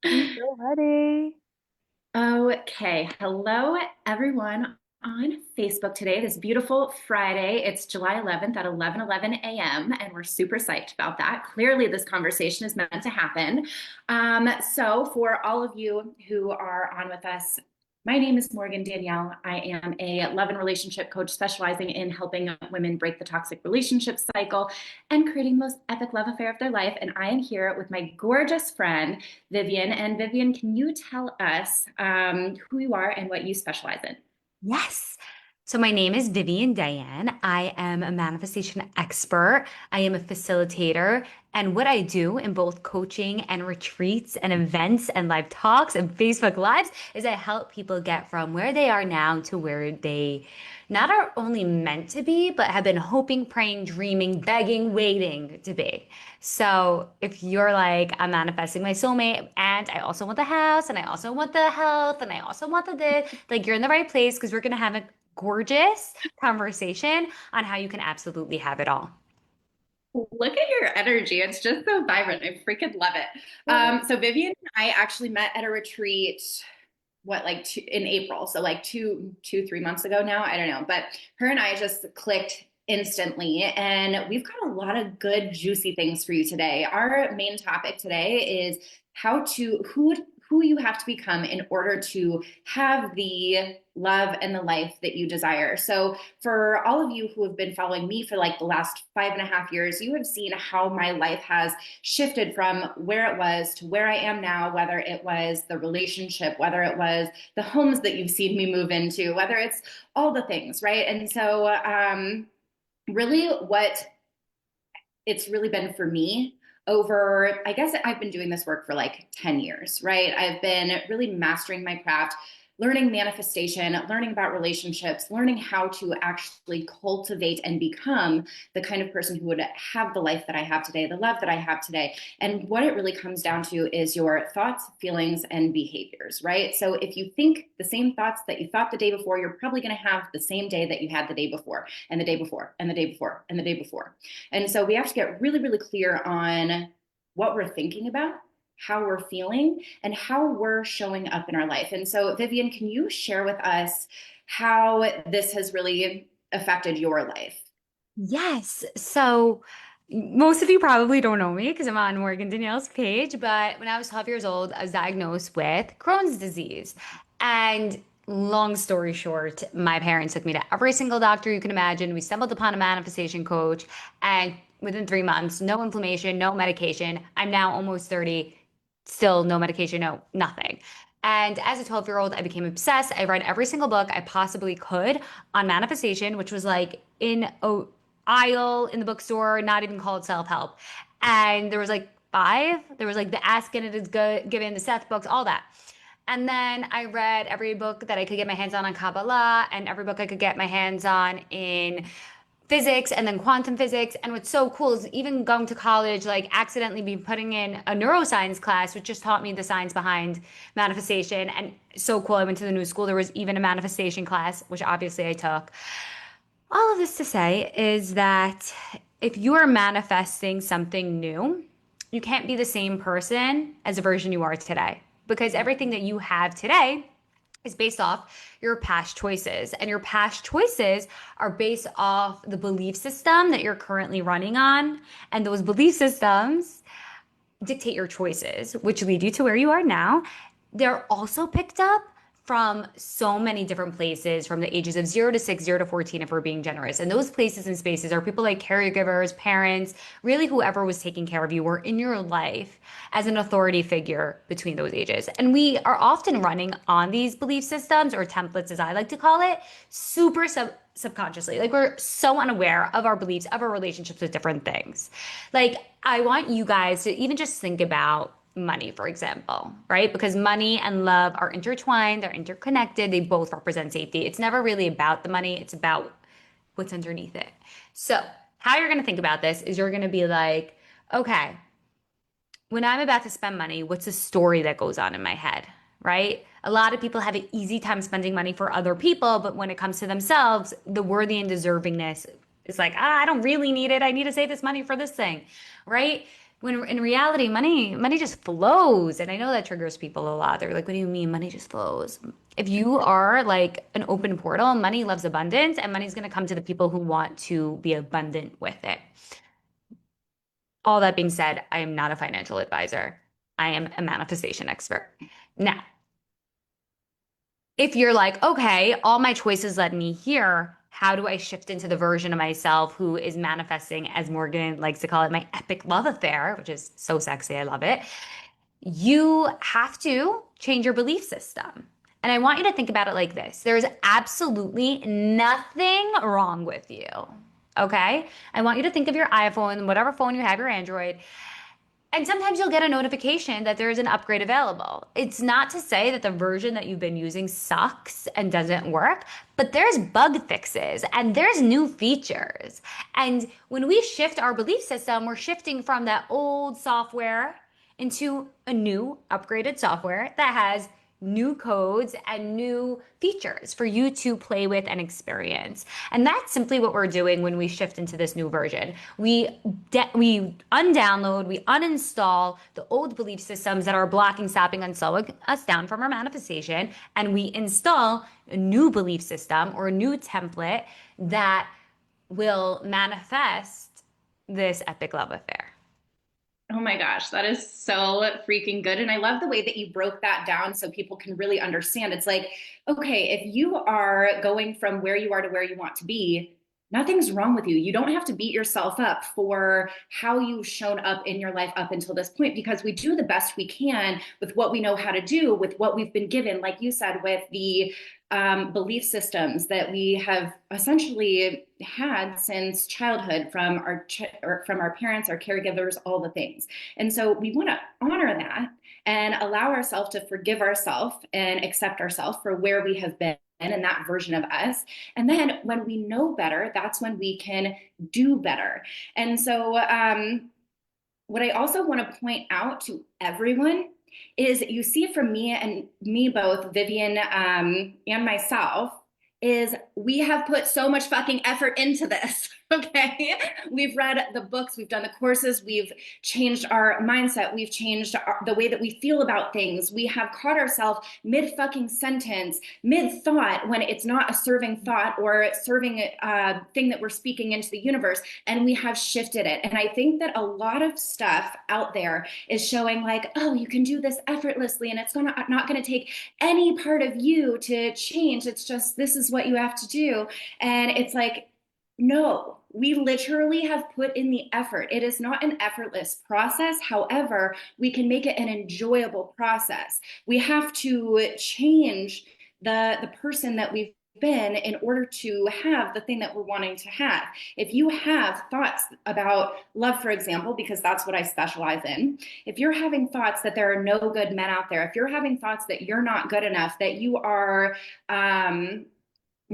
I'm so ready. Okay, hello everyone on Facebook today, this beautiful Friday. It's July 11th at 11:11 a.m., and we're super psyched about that. Clearly, this conversation is meant to happen. So, for all of you who are on with us, my name is Morgan Danielle. I am a love and relationship coach specializing in helping women break the toxic relationship cycle and creating the most epic love affair of their life. And I am here with my gorgeous friend, Vivian. And Vivian, can you tell us who you are and what you specialize in? Yes. So my name is Vivian Dayan. I am a manifestation expert. I am a facilitator. And what I do in both coaching and retreats and events and live talks and Facebook Lives is I help people get from where they are now to where they not are only meant to be, but have been hoping, praying, dreaming, begging, waiting to be. So if you're like, I'm manifesting my soulmate and I also want the house and I also want the health and I also want the this, like you're in the right place because we're going to have a gorgeous conversation on how you can absolutely have it all. Look at your energy. It's just so vibrant. I freaking love it. So Vivian and I actually met at a retreat, in April. So like 3 months ago now. I don't know. But her and I just clicked instantly. And we've got a lot of good, juicy things for you today. Our main topic today is who you have to become in order to have the love and the life that you desire. So for all of you who have been following me for like the last 5.5 years, you have seen how my life has shifted from where it was to where I am now, whether it was the relationship, whether it was the homes that you've seen me move into, whether it's all the things, right? And so, really, what it's really been for me over, I guess I've been doing this work for like 10 years, right? I've been really mastering my craft, learning manifestation, learning about relationships, learning how to actually cultivate and become the kind of person who would have the life that I have today, the love that I have today. And what it really comes down to is your thoughts, feelings, and behaviors, right? So if you think the same thoughts that you thought the day before, you're probably going to have the same day that you had the day before, and the day before, and the day before, and the day before. And so we have to get really, really clear on what we're thinking about, how we're feeling, and how we're showing up in our life. And so, Vivian, can you share with us how this has really affected your life? Yes. So most of you probably don't know me because I'm on Morgan Danielle's page, but when I was 12 years old, I was diagnosed with Crohn's disease. And long story short, my parents took me to every single doctor you can imagine. We stumbled upon a manifestation coach, and within 3 months, no inflammation, no medication. I'm now almost 30, still no medication, no nothing. And as a 12-year-old, I became obsessed. I read every single book I possibly could on manifestation, which was like in a aisle in the bookstore, not even called self-help. And there was like five. There was like the Ask and It Is Good, Given, the Seth books, all that. And then I read every book that I could get my hands on Kabbalah and every book I could get my hands on in physics and then quantum physics. And what's so cool is even going to college, like accidentally be putting in a neuroscience class, which just taught me the science behind manifestation. And so cool. I went to the new school. There was even a manifestation class, which obviously I took. All of this to say is that if you are manifesting something new, you can't be the same person as the version you are today because everything that you have today is based off your past choices. And your past choices are based off the belief system that you're currently running on. And those belief systems dictate your choices, which lead you to where you are now. They're also picked up from so many different places from the ages of 0 to 6, 0 to 14, if we're being generous. And those places and spaces are people like caregivers, parents, really whoever was taking care of you or in your life as an authority figure between those ages. And we are often running on these belief systems or templates, as I like to call it, subconsciously. Like we're so unaware of our beliefs, of our relationships with different things. Like I want you guys to even just think about money, for example, right? Because money and love are intertwined, they're interconnected, they both represent safety. It's never really about the money, it's about what's underneath it. So, how you're going to think about this is you're going to be like, okay, when I'm about to spend money, what's the story that goes on in my head, right? A lot of people have an easy time spending money for other people, but when it comes to themselves, the worthy and deservingness is like, I don't really need it. I need to save this money for this thing, right? When in reality, money just flows. And I know that triggers people a lot. They're like, what do you mean money just flows? If you are like an open portal, money loves abundance and money's going to come to the people who want to be abundant with it. All that being said, I am not a financial advisor. I am a manifestation expert. Now, if you're like, okay, all my choices led me here, how do I shift into the version of myself who is manifesting, as Morgan likes to call it, my epic love affair, which is so sexy. I love it. You have to change your belief system. And I want you to think about it like this. There's absolutely nothing wrong with you. Okay? I want you to think of your iPhone, whatever phone you have, your Android, and sometimes you'll get a notification that there is an upgrade available. It's not to say that the version that you've been using sucks and doesn't work, but there's bug fixes and there's new features. And when we shift our belief system, we're shifting from that old software into a new upgraded software that has new codes and new features for you to play with and experience. And that's simply what we're doing when we shift into this new version. We undownload, we uninstall the old belief systems that are blocking, stopping, and slowing us down from our manifestation, and we install a new belief system or a new template that will manifest this epic love affair. Oh my gosh, that is so freaking good. And I love the way that you broke that down so people can really understand. It's like, okay, if you are going from where you are to where you want to be, nothing's wrong with you. You don't have to beat yourself up for how you've shown up in your life up until this point, because we do the best we can with what we know how to do, with what we've been given, like you said, with the belief systems that we have essentially had since childhood from or from our parents, our caregivers, all the things. And so we want to honor that and allow ourselves to forgive ourselves and accept ourselves for where we have been and that version of us. And then when we know better, that's when we can do better. And so what I also want to point out to everyone is, you see from me and me both, Vivian and myself, is we have put so much fucking effort into this. Okay. We've read the books, we've done the courses, we've changed our mindset, we've changed the way that we feel about things. We have caught ourselves mid fucking sentence, mid thought, when it's not a serving thought or serving thing that we're speaking into the universe, and we have shifted it. And I think that a lot of stuff out there is showing like, oh, you can do this effortlessly and it's not going to take any part of you to change. It's just, this is what you have to do. And it's like, no, we literally have put in the effort. It is not an effortless process. However, we can make it an enjoyable process. We have to change the person that we've been in order to have the thing that we're wanting to have. If you have thoughts about love, for example, because that's what I specialize in, if you're having thoughts that there are no good men out there, if you're having thoughts that you're not good enough, that you are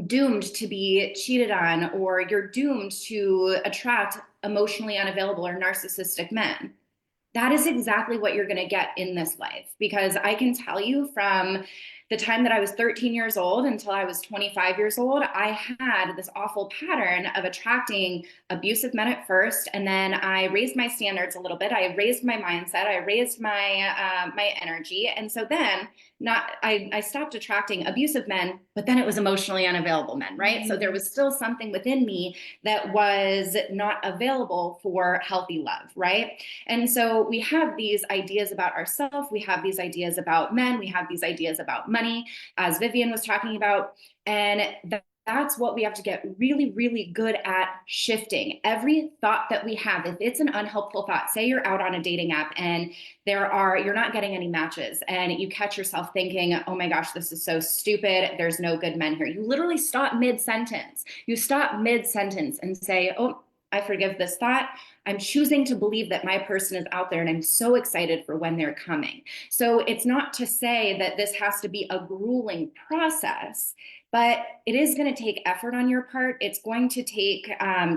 doomed to be cheated on, or you're doomed to attract emotionally unavailable or narcissistic men, that is exactly what you're going to get in this life. Because I can tell you, from the time that I was 13 years old until I was 25 years old, I had this awful pattern of attracting abusive men at first, and then I raised my standards a little bit. I raised my mindset. I raised my energy, and so then I stopped attracting abusive men, but then it was emotionally unavailable men, right? So there was still something within me that was not available for healthy love, right? And so we have these ideas about ourselves, we have these ideas about men, we have these ideas about money, as Vivian was talking about. And that's what we have to get really, really good at shifting. Every thought that we have, if it's an unhelpful thought, say you're out on a dating app and you're not getting any matches, and you catch yourself thinking, oh my gosh, this is so stupid, there's no good men here. You literally stop mid-sentence. You stop mid-sentence and say, oh, I forgive this thought. I'm choosing to believe that my person is out there, and I'm so excited for when they're coming. So it's not to say that this has to be a grueling process, but it is going to take effort on your part. It's going to take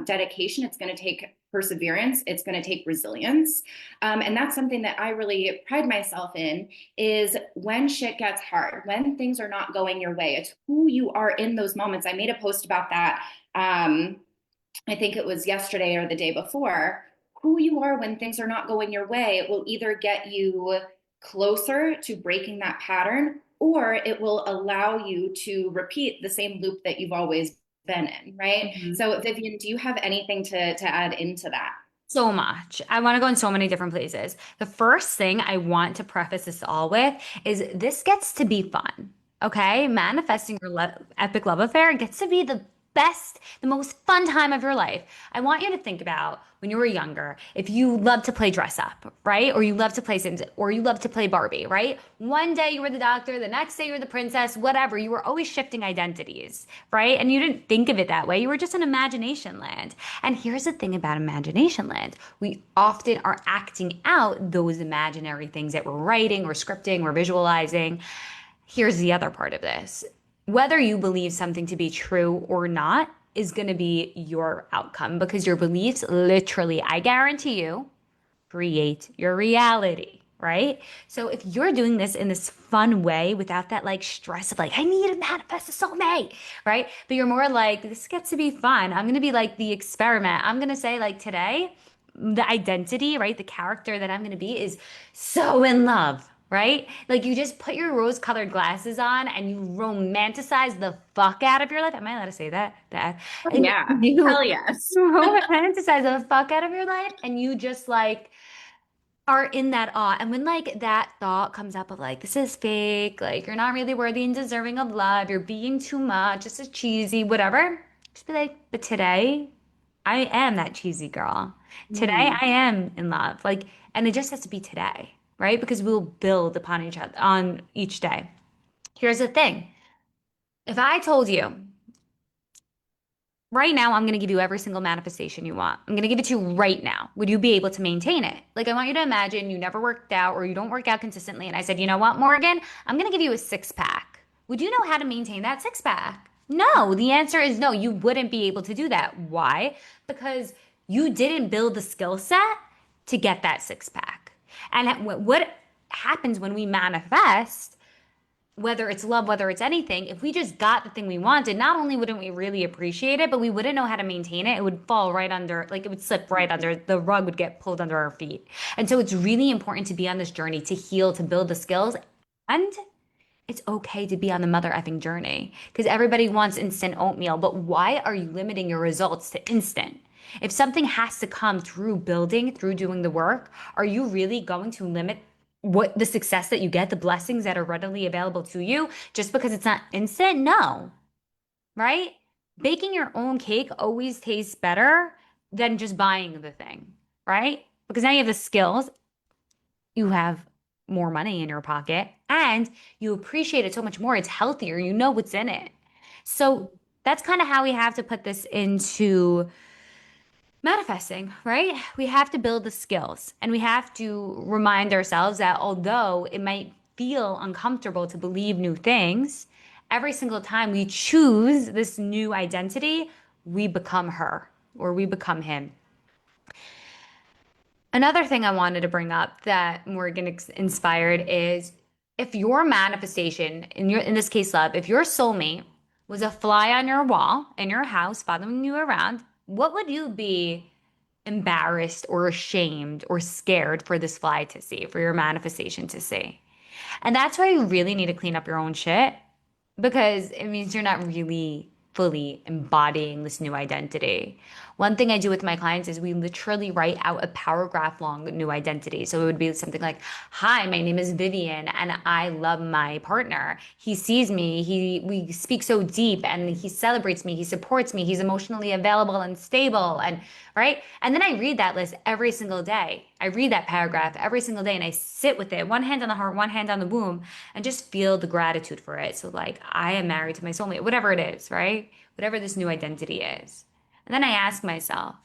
dedication. It's going to take perseverance. It's going to take resilience. And that's something that I really pride myself in, is when shit gets hard, when things are not going your way, it's who you are in those moments. I made a post about that. I think it was yesterday or the day before. who you are when things are not going your way. It will either get you closer to breaking that pattern, or it will allow you to repeat the same loop that you've always been in, right? Mhm. So, Vivian, do you have anything to add into that? So much. I want to go in so many different places. The first thing I want to preface this all with is this gets to be fun. Okay? Manifesting your epic love affair gets to be the best, the most fun time of your life. I want you to think about when you were younger, if you loved to play dress up, right? Or you love to play Sims, or you love to play Barbie, right? One day you were the doctor, the next day you were the princess, whatever. You were always shifting identities, right? And you didn't think of it that way. You were just in imagination land. And here's the thing about imagination land. We often are acting out those imaginary things that we're writing or scripting or visualizing. Here's the other part of this. Whether you believe something to be true or not is going to be your outcome because your beliefs literally, I guarantee you, create your reality, right? So if you're doing this in this fun way without that like stress of like, I need to manifest a soulmate, right? But you're more like, this gets to be fun. I'm going to be like the experiment. I'm going to say like today, the identity, right? The character that I'm going to be is so in love. Right? Like you just put your rose-colored glasses on and you romanticize the fuck out of your life. Am I allowed to say that? That Oh, and yeah. you Hell yes. romanticize the fuck out of your life and you just like are in that awe. And when like that thought comes up of like, this is fake, like you're not really worthy and deserving of love, you're being too much, this is cheesy, whatever, just be like, but today I am that cheesy girl. Today Mm. I am in love. Like, and it just has to be today, right? Because we'll build upon each other on each day. Here's the thing. If I told you right now, I'm going to give you every single manifestation you want. I'm going to give it to you right now. Would you be able to maintain it? Like, I want you to imagine you never worked out or you don't work out consistently. And I said, you know what, Morgan? I'm going to give you a six pack. Would you know how to maintain that six pack? No. The answer is no. You wouldn't be able to do that. Why? Because you didn't build the skill set to get that six pack. And what happens when we manifest? Whether it's love, whether it's anything, if we just got the thing we wanted, not only wouldn't we really appreciate it, but we wouldn't know how to maintain it. It would fall right under, like it would slip right under, the rug would get pulled under our feet. And so it's really important to be on this journey to heal, to build the skills. And it's okay to be on the mother effing journey because everybody wants instant oatmeal. But why are you limiting your results to instant? If something has to come through building, through doing the work, are you really going to limit what the success that you get, the blessings that are readily available to you just because it's not instant? No, right? Baking your own cake always tastes better than just buying the thing, right? Because now you have the skills, you have more money in your pocket, and you appreciate it so much more. It's healthier. You know what's in it. So that's kind of how we have to put this into manifesting, right? We have to build the skills and we have to remind ourselves that although it might feel uncomfortable to believe new things, every single time we choose this new identity, we become her or we become him. Another thing I wanted to bring up that Morgan inspired is if your manifestation, in this case love, if your soulmate was a fly on your wall in your house following you around, what would you be embarrassed or ashamed or scared for this fly to see, for your manifestation to see? And that's why you really need to clean up your own shit because it means you're not really fully embodying this new identity. One thing I do with my clients is we literally write out a paragraph long new identity. So it would be something like, "Hi, my name is Vivian and I love my partner. He sees me, we speak so deep and he celebrates me, he supports me, he's emotionally available and stable." And right? And then I read that list every single day. I read that paragraph every single day and I sit with it, one hand on the heart, one hand on the womb, and just feel the gratitude for it. So, like, I am married to my soulmate, whatever it is, right? Whatever this new identity is. And then I ask myself,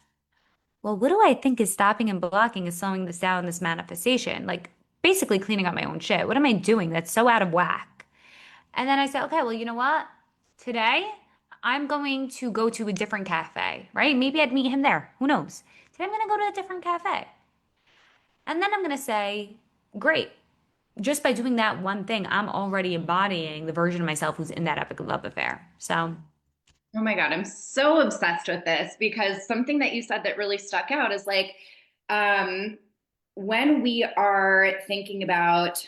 well, what do I think is stopping and blocking and slowing this down, this manifestation? Like, basically cleaning up my own shit. What am I doing that's so out of whack? And then I said, okay, well, you know what? Today, I'm going to go to a different cafe, right? Maybe I'd meet him there. Who knows? Today, I'm going to go to a different cafe. And then I'm going to say, great. Just by doing that one thing, I'm already embodying the version of myself who's in that epic love affair. So, Oh my God, I'm so obsessed with this because something that you said that really stuck out is like, um, when we are thinking about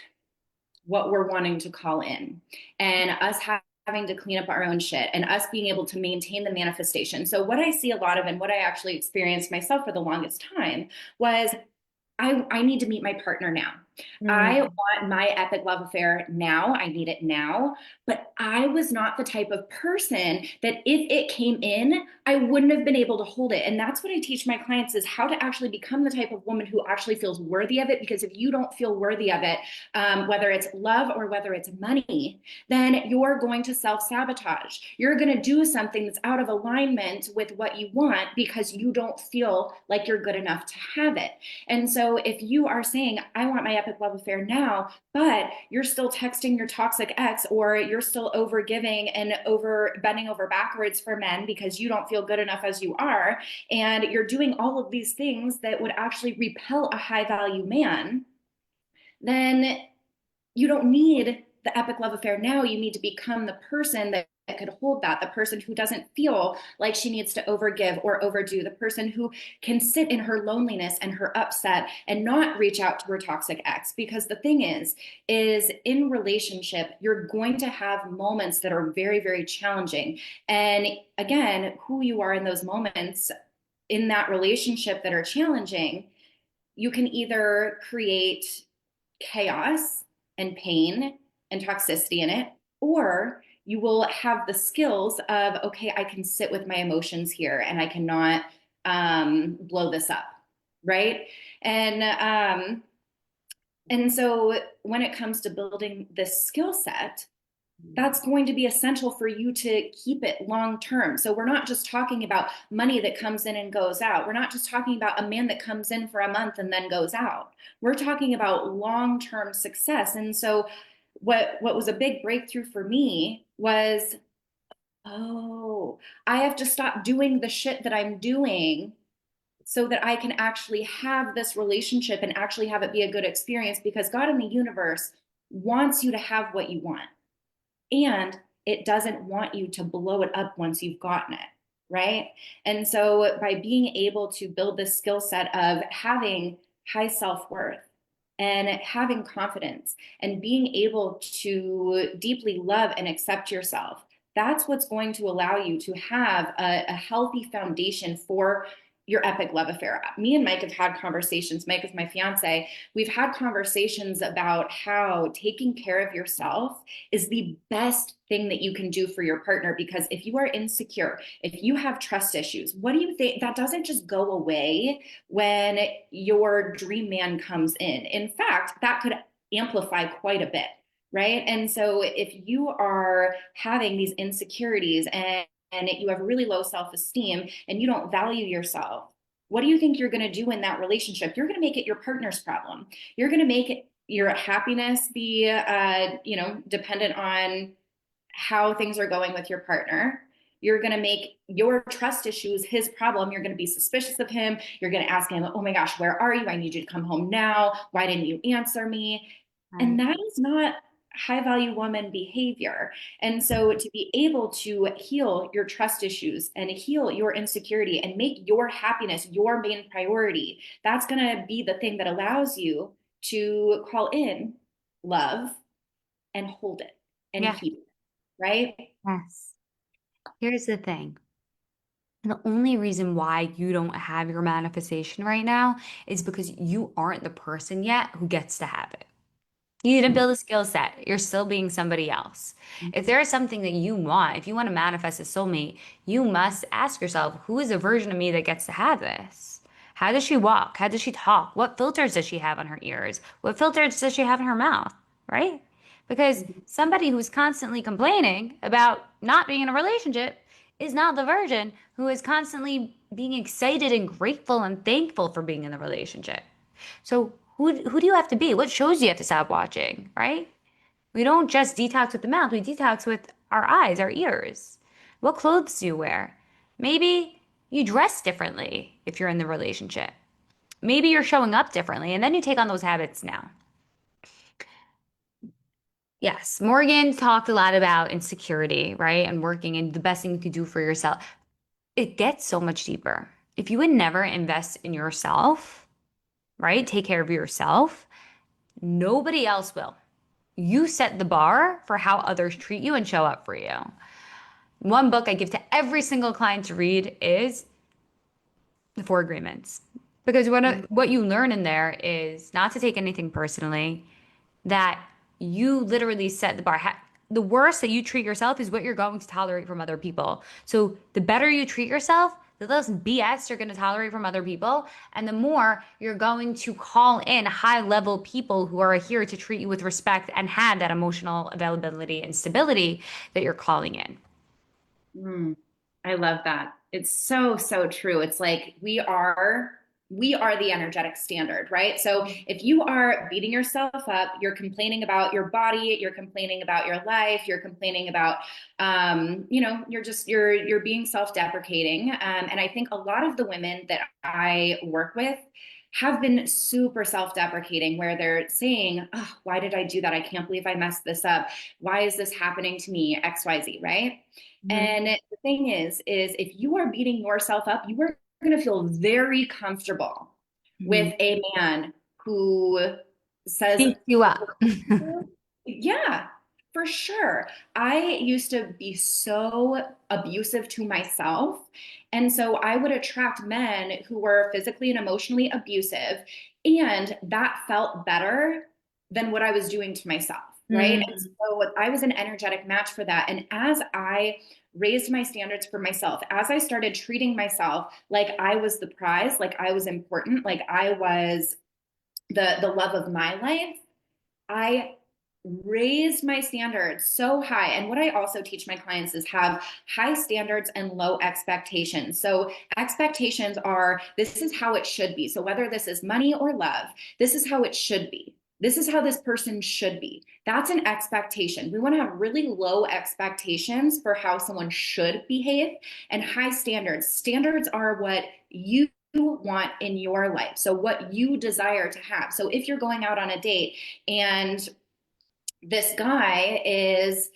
what we're wanting to call in and us having to clean up our own shit and us being able to maintain the manifestation. So, what I see a lot of and what I actually experienced myself for the longest time was I need to meet my partner now. I Mm. want my epic love affair now. I need it now. But I was not the type of person that if it came in, I wouldn't have been able to hold it. And that's what I teach my clients is how to actually become the type of woman who actually feels worthy of it. Because if you don't feel worthy of it, whether it's love or whether it's money, then you're going to self sabotage. You're going to do something that's out of alignment with what you want because you don't feel like you're good enough to have it. And so if you are saying, I want my epic love affair now, but you're still texting your toxic ex or you're still over giving and over bending over backwards for men because you don't feel good enough as you are, and you're doing all of these things that would actually repel a high value man, then you don't need the epic love affair now. You need to become the person that could hold that, the person who doesn't feel like she needs to overgive or overdo, the person who can sit in her loneliness and her upset and not reach out to her toxic ex. Because the thing is in relationship, you're going to have moments that are very, very challenging. And again, who you are in those moments in that relationship that are challenging, you can either create chaos and pain and toxicity in it, or you will have the skills of, okay, I can sit with my emotions here and I cannot blow this up, right? And and so when it comes to building this skill set, that's going to be essential for you to keep it long term. So we're not just talking about money that comes in and goes out. We're not just talking about a man that comes in for a month and then goes out. We're talking about long term success. And so what was a big breakthrough for me was, oh, I have to stop doing the shit that I'm doing so that I can actually have this relationship and actually have it be a good experience, because God in the universe wants you to have what you want, and it doesn't want you to blow it up once you've gotten it, right? And so by being able to build this skill set of having high self-worth and having confidence and being able to deeply love and accept yourself, that's what's going to allow you to have a healthy foundation for your epic love affair. Me and Mike have had conversations. Mike is my fiance. We've had conversations about how taking care of yourself is the best thing that you can do for your partner. Because if you are insecure, if you have trust issues, what do you think? That doesn't just go away when your dream man comes in. In fact, that could amplify quite a bit. Right. And so if you are having these insecurities and you have really low self-esteem and you don't value yourself, what do you think you're going to do in that relationship? You're going to make it your partner's problem. You're going to make it your happiness be dependent on how things are going with your partner. You're going to make your trust issues his problem. You're going to be suspicious of him. You're going to ask him, oh my gosh, where are you? I need you to come home now. Why didn't you answer me? And Right. that is not high value woman behavior. And so to be able to heal your trust issues and heal your insecurity and make your happiness your main priority, that's going to be the thing that allows you to call in love and hold it and Yeah. keep it, right? Yes. Here's the thing. The only reason why you don't have your manifestation right now is because you aren't the person yet who gets to have it. You didn't build a skill set. You're still being somebody else. If there is something that you want, if you want to manifest a soulmate, you must ask yourself, who is a version of me that gets to have this? How does she walk? How does she talk? What filters does she have on her ears? What filters does she have in her mouth? Right? Because somebody who's constantly complaining about not being in a relationship is not the version who is constantly being excited and grateful and thankful for being in the relationship. So who do you have to be? What shows do you have to stop watching, right? We don't just detox with the mouth, we detox with our eyes, our ears. What clothes do you wear? Maybe you dress differently if you're in the relationship. Maybe you're showing up differently, and then you take on those habits now. Yes, Morgan talked a lot about insecurity, right? And working and the best thing you could do for yourself. It gets so much deeper. If you would never invest in yourself, right? Take care of yourself. Nobody else will. You set the bar for how others treat you and show up for you. One book I give to every single client to read is The Four Agreements. Because what you learn in there is not to take anything personally, that you literally set the bar. The worst that you treat yourself is what you're going to tolerate from other people. So the better you treat yourself, the less BS you're going to tolerate from other people, and the more you're going to call in high level people who are here to treat you with respect and have that emotional availability and stability that you're calling in. Mm, I love that. It's so, so true. It's like we are the energetic standard, right? So if you are beating yourself up, you're complaining about your body, you're complaining about your life, you're complaining about you're being self-deprecating. And I think a lot of the women that I work with have been super self-deprecating where they're saying, oh, why did I do that? I can't believe I messed this up. Why is this happening to me? XYZ, right? Mhm. And the thing is if you are beating yourself up, you are going to feel very comfortable Mhm. with a man who says, Beat you up. yeah, for sure. I used to be so abusive to myself. And so I would attract men who were physically and emotionally abusive. And that felt better than what I was doing to myself. Right. And Mm. so I was an energetic match for that. And as I raised my standards for myself, as I started treating myself like I was the prize, like I was important, like I was the love of my life, I raised my standards so high. And what I also teach my clients is have high standards and low expectations. So expectations are this is how it should be. So whether this is money or love, this is how it should be. This is how this person should be. That's an expectation. We want to have really low expectations for how someone should behave and high standards. Standards are what you want in your life. So what you desire to have. So if you're going out on a date and this guy is,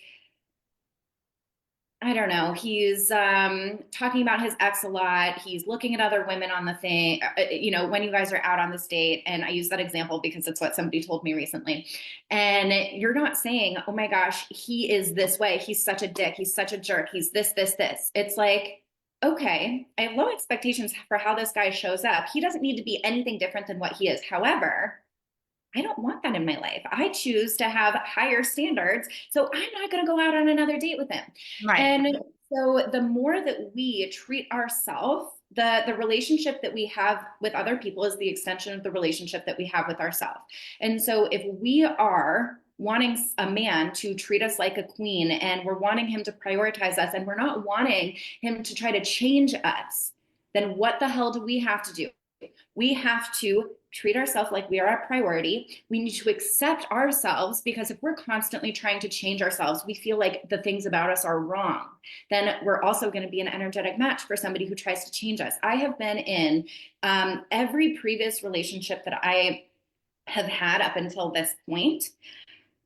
I don't know, he's talking about his ex a lot. He's looking at other women on the thing, when you guys are out on this date. And I use that example because it's what somebody told me recently. And you're not saying, oh my gosh, he is this way. He's such a dick. He's such a jerk. He's this, this, this. It's like, okay, I have low expectations for how this guy shows up. He doesn't need to be anything different than what he is. However, I don't want that in my life. I choose to have higher standards. So I'm not going to go out on another date with him. Right. And so the more that we treat ourselves, the relationship that we have with other people is the extension of the relationship that we have with ourselves. And so if we are wanting a man to treat us like a queen and we're wanting him to prioritize us and we're not wanting him to try to change us, then what the hell do we have to do? We have to treat ourselves like we are a priority. We need to accept ourselves because if we're constantly trying to change ourselves, we feel like the things about us are wrong. Then we're also going to be an energetic match for somebody who tries to change us. I have been in every previous relationship that I have had up until this point.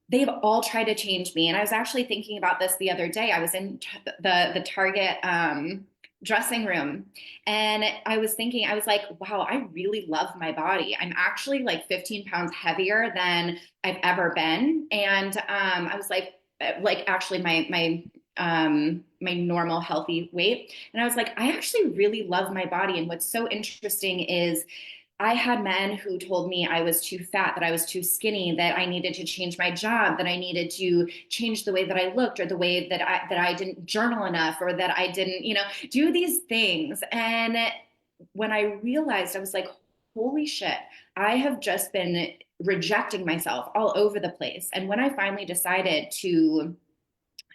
They've all tried to change me. And I was actually thinking about this the other day. I was in the Target dressing room and I was thinking, I was like, wow, I really love my body. I'm actually like 15 pounds heavier than I've ever been. And I was like actually my normal healthy weight. And I was like, I actually really love my body. And what's so interesting is I had men who told me I was too fat, that I was too skinny, that I needed to change my job, that I needed to change the way that I looked or the way that I didn't journal enough or that I didn't, do these things. And when I realized, I was like, holy shit, I have just been rejecting myself all over the place. And when I finally decided to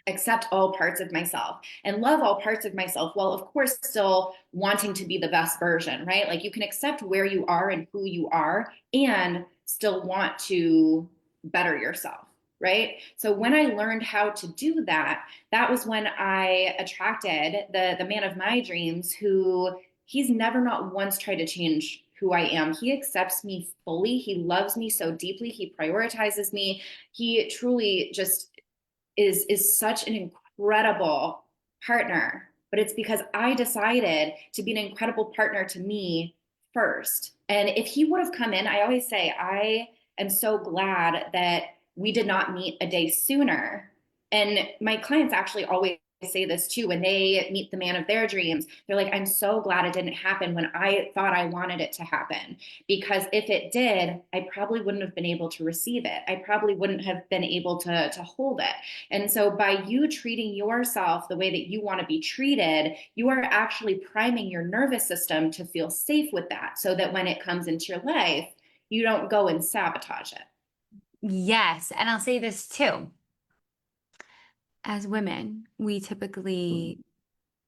accept all parts of myself and love all parts of myself while of course still wanting to be the best version, right? Like you can accept where you are and who you are and still want to better yourself, right? So when I learned how to do that, that was when I attracted the man of my dreams who he's never not once tried to change who I am. He accepts me fully. He loves me so deeply. He prioritizes me. He truly just is such an incredible partner, but it's because I decided to be an incredible partner to me first. And if he would have come in, I always say, I am so glad that we did not meet a day sooner. And my clients actually always say this too when they meet the man of their dreams. They're like, I'm so glad it didn't happen when I thought I wanted it to happen. Because if it did, I probably wouldn't have been able to receive it. I probably wouldn't have been able to hold it. And so by you treating yourself the way that you want to be treated, you are actually priming your nervous system to feel safe with that so that when it comes into your life, you don't go and sabotage it. Yes, and I'll say this too. As women, we typically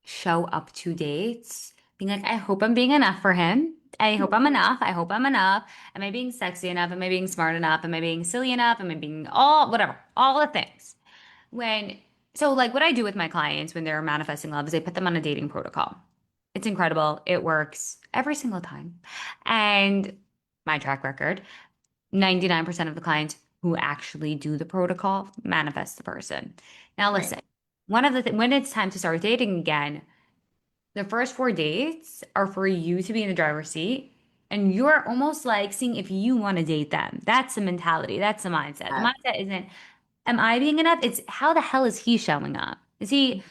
show up to dates being like, I hope I'm being enough for him. I hope I'm enough. I hope I'm enough. Am I being sexy enough? Am I being smart enough? Am I being silly enough? Am I being all, whatever, all the things. When, so like what I do with my clients when they're manifesting love is I put them on a dating protocol. It's incredible. It works every single time. And my track record, 99% of the clients who actually do the protocol manifest the person. Now, Right. listen, one of the when it's time to start dating again, the first four dates are for you to be in the driver's seat, and you're almost like seeing if you want to date them. That's the mentality. That's the mindset. The Uh, mindset isn't, am I being enough? It's how the hell is he showing up? Is he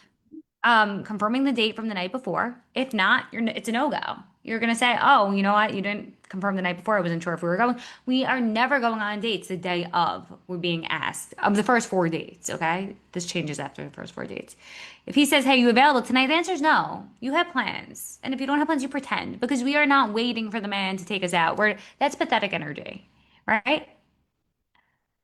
confirming the date from the night before? If not, it's a no-go. You're gonna say, oh, you know what? You didn't confirm the night before. I wasn't sure if we were going. We are never going on dates the day of we're being asked of the first four dates. Okay, this changes after the first four dates. If he says, hey, you available tonight? The answer is no. You have plans, and if you don't have plans, you pretend because we are not waiting for the man to take us out. That's pathetic energy, right?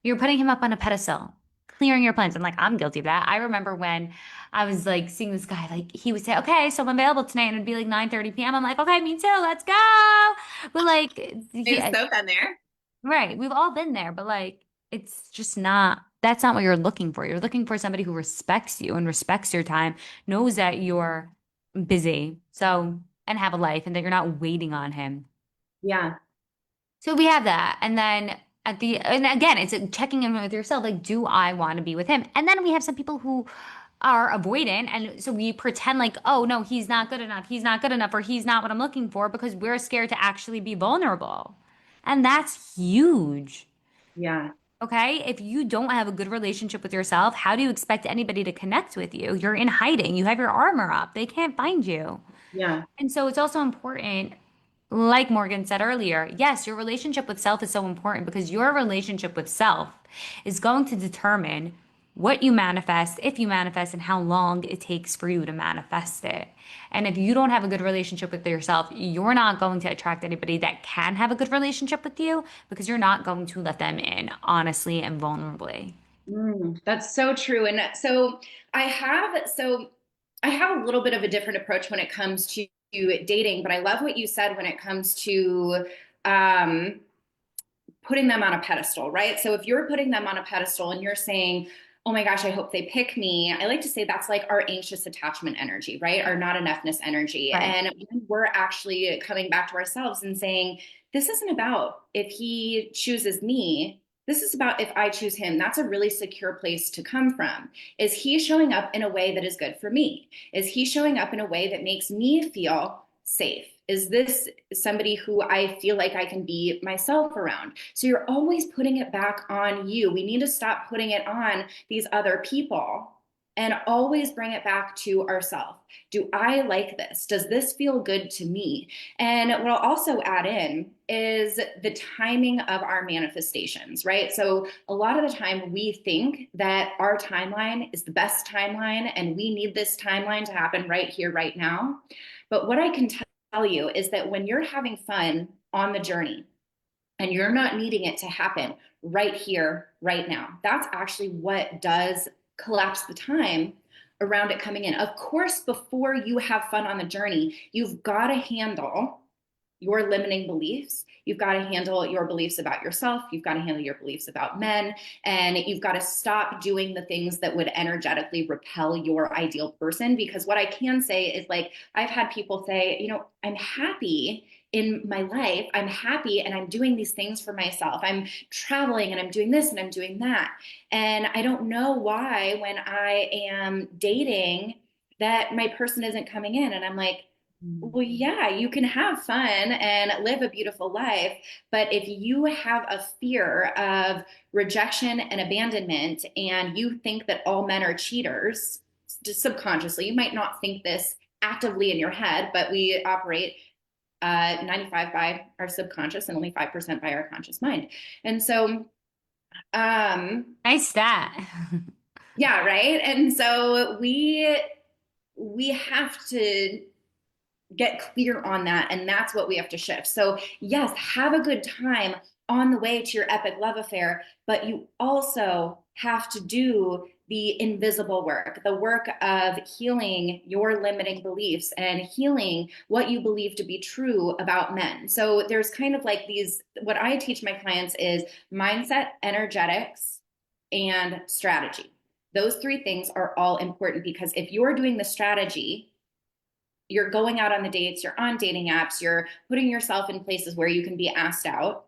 You're putting him up on a pedestal, clearing your plans. And like, I'm guilty of that. I remember when I was like seeing this guy, like he would say, okay, so I'm available tonight. And it'd be like 9:30 p.m. I'm like, okay, me too. Let's go. But like, I've yeah, so been there. right. We've all been there, but like, it's just not, that's not what you're looking for. You're looking for somebody who respects you and respects your time, knows that you're busy. So, and have a life and that you're not waiting on him. Yeah. So we have that. And then and again, it's checking in with yourself. Like, do I want to be with him? And then we have some people who are avoidant. And so we pretend like, oh, no, he's not good enough. He's not good enough, or he's not what I'm looking for because we're scared to actually be vulnerable. And that's huge. Yeah. Okay. If you don't have a good relationship with yourself, how do you expect anybody to connect with you? You're in hiding. You have your armor up. They can't find you. Yeah. And so it's also important, like Morgan said earlier, yes, your relationship with self is so important because your relationship with self is going to determine what you manifest, if you manifest, and how long it takes for you to manifest it. And if you don't have a good relationship with yourself, you're not going to attract anybody that can have a good relationship with you because you're not going to let them in honestly and vulnerably. That's so true. And I have a little bit of a different approach when it comes to dating, but I love what you said when it comes to um, putting them on a pedestal, right? So if you're putting them on a pedestal and you're saying, oh my gosh, I hope they pick me, I like to say that's like our anxious attachment energy, right? Our not enoughness energy. Right. And when we're actually coming back to ourselves and saying, this isn't about if he chooses me. This is about if I choose him. That's a really secure place to come from. Is he showing up in a way that is good for me? Is he showing up in a way that makes me feel safe? Is this somebody who I feel like I can be myself around? So you're always putting it back on you. We need to stop putting it on these other people and always bring it back to ourselves. Do I like this? Does this feel good to me? And what I'll also add in is the timing of our manifestations, right? So a lot of the time we think that our timeline is the best timeline and we need this timeline to happen right here, right now. But what I can tell you is that when you're having fun on the journey and you're not needing it to happen right here, right now, that's actually what does collapse the time around it coming in. Of course, before you have fun on the journey, you've got to handle your limiting beliefs. You've got to handle your beliefs about yourself. You've got to handle your beliefs about men. And you've got to stop doing the things that would energetically repel your ideal person. Because what I can say is, like, I've had people say, you know, I'm happy in my life. I'm happy and I'm doing these things for myself. I'm traveling and I'm doing this and I'm doing that. And I don't know why when I am dating that my person isn't coming in. And I'm like, Well, yeah, you can have fun and live a beautiful life, but if you have a fear of rejection and abandonment and you think that all men are cheaters, just subconsciously, you might not think this actively in your head, but we operate 95 by our subconscious and only 5% by our conscious mind. And so, um, Nice stat. yeah, right. And so we have to get clear on that, and that's what we have to shift. So yes, have a good time on the way to your epic love affair, but you also have to do the invisible work, the work of healing your limiting beliefs and healing what you believe to be true about men. So there's kind of like these, what I teach my clients is mindset, energetics, and strategy. Those three things are all important, because if you're doing the strategy, you're going out on the dates, you're on dating apps, you're putting yourself in places where you can be asked out,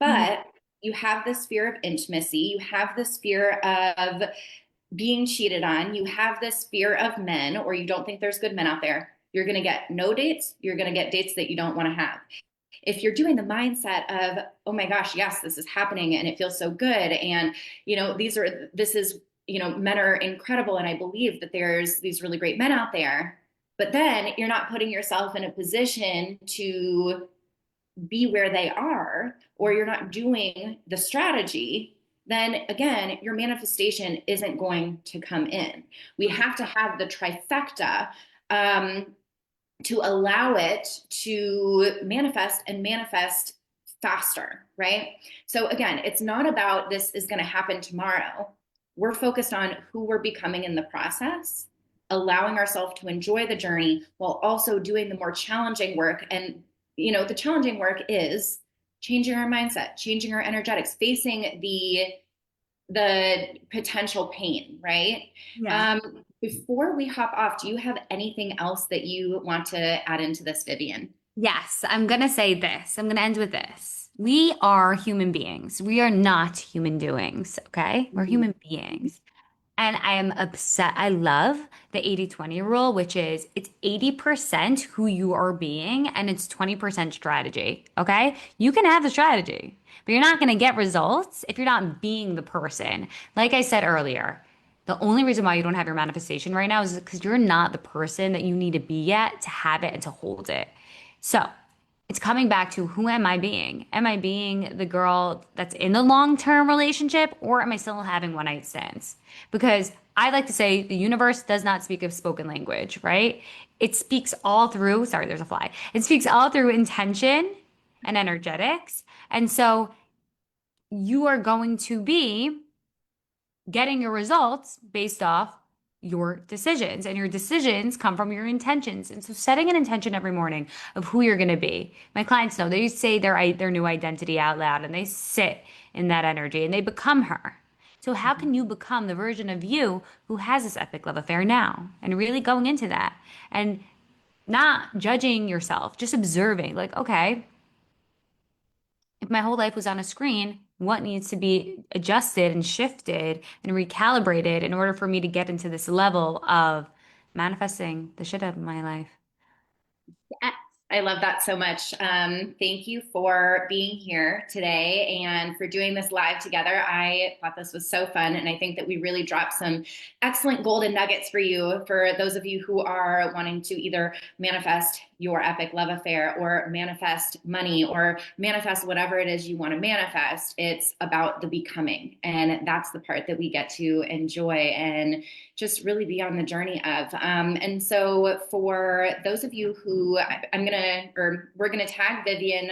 Mhm. but you have this fear of intimacy, you have this fear of being cheated on, you have this fear of men, or you don't think there's good men out there. You're going to get no dates, you're going to get dates that you don't want to have. If you're doing the mindset of, oh my gosh, yes, this is happening and it feels so good, and this is, men are incredible and I believe that there's these really great men out there, but then you're not putting yourself in a position to be where they are, or you're not doing the strategy, then again, your manifestation isn't going to come in. We have to have the trifecta, um, to allow it to manifest and manifest faster, right? So again, it's not about this is going to happen tomorrow. We're focused on who we're becoming in the process, allowing ourselves to enjoy the journey while also doing the more challenging work. And, the challenging work is changing our mindset, changing our energetics, facing the potential pain, right? Yeah. Before we hop off, do you have anything else that you want to add into this, Vivian? Yes, I'm gonna say this. I'm gonna end with this. We are human beings. We are not human doings, okay? We're Mhm. human beings. And I am upset. I love the 80-20 rule, which is it's 80% who you are being and it's 20% strategy. Okay? You can have the strategy, but you're not going to get results if you're not being the person. Like I said earlier, the only reason why you don't have your manifestation right now is because you're not the person that you need to be yet to have it and to hold it. So, it's coming back to who am I being? Am I being the girl that's in the long-term relationship, or am I still having one night stands? Because I like to say the universe does not speak of spoken language, right? It speaks all through, sorry, there's a fly. It speaks all through intention and energetics. And so you are going to be getting your results based off your decisions, and your decisions come from your intentions. And so setting an intention every morning of who you're going to be. My clients know they say their new identity out loud and they sit in that energy and they become her. So how can you become the version of you who has this epic love affair now, and really going into that and not judging yourself, just observing like, okay, if my whole life was on a screen, what needs to be adjusted and shifted and recalibrated in order for me to get into this level of manifesting the shit out of my life? Yes, I love that so much. Thank you for being here today and for doing this live together. I thought this was so fun, and I think that we really dropped some excellent golden nuggets for you, for those of you who are wanting to either manifest your epic love affair or manifest money or manifest whatever it is you want to manifest. It's about the becoming, and that's the part that we get to enjoy and just really be on the journey of. And so for those of you who we're gonna tag Vivian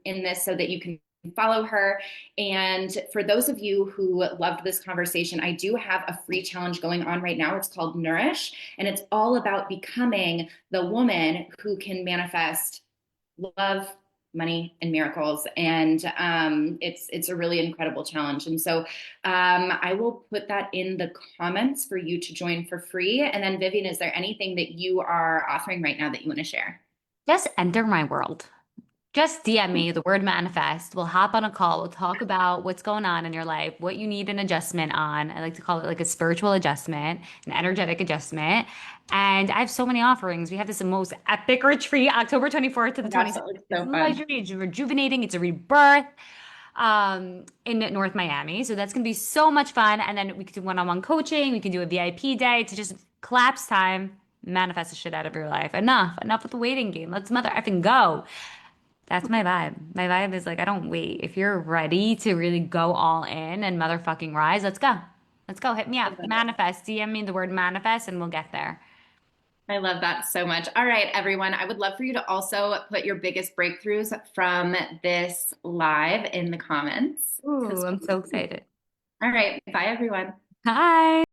in this so that you can follow her. And for those of you who loved this conversation, I do have a free challenge going on right now. It's called Nourish, and it's all about becoming the woman who can manifest love, money, and miracles. And it's a really incredible challenge. And so I will put that in the comments for you to join for free. And then Vivian, is there anything that you are offering right now that you want to share? Just enter my world. Just DM me the word manifest. We'll hop on a call. We'll talk about what's going on in your life, what you need an adjustment on. I like to call it like a spiritual adjustment, an energetic adjustment. And I have so many offerings. We have this most epic retreat, October 24th to Oh the my gosh, that 26th. looks It's so fun. luxury, it's rejuvenating, it's a rebirth in North Miami. So that's going to be so much fun. And then we could do one-on-one coaching. We can do a VIP day to just collapse time, manifest the shit out of your life. Enough with the waiting game. Let's mother effing go. That's my vibe. My vibe is like, I don't wait. If you're ready to really go all in and motherfucking rise, let's go. Let's go. Hit me I up. love it. Manifest. DM me the word manifest and we'll get there. I love that so much. All right, everyone. I would love for you to also put your biggest breakthroughs from this live in the comments. Ooh, Because, I'm so excited. all right, bye, everyone. Hi.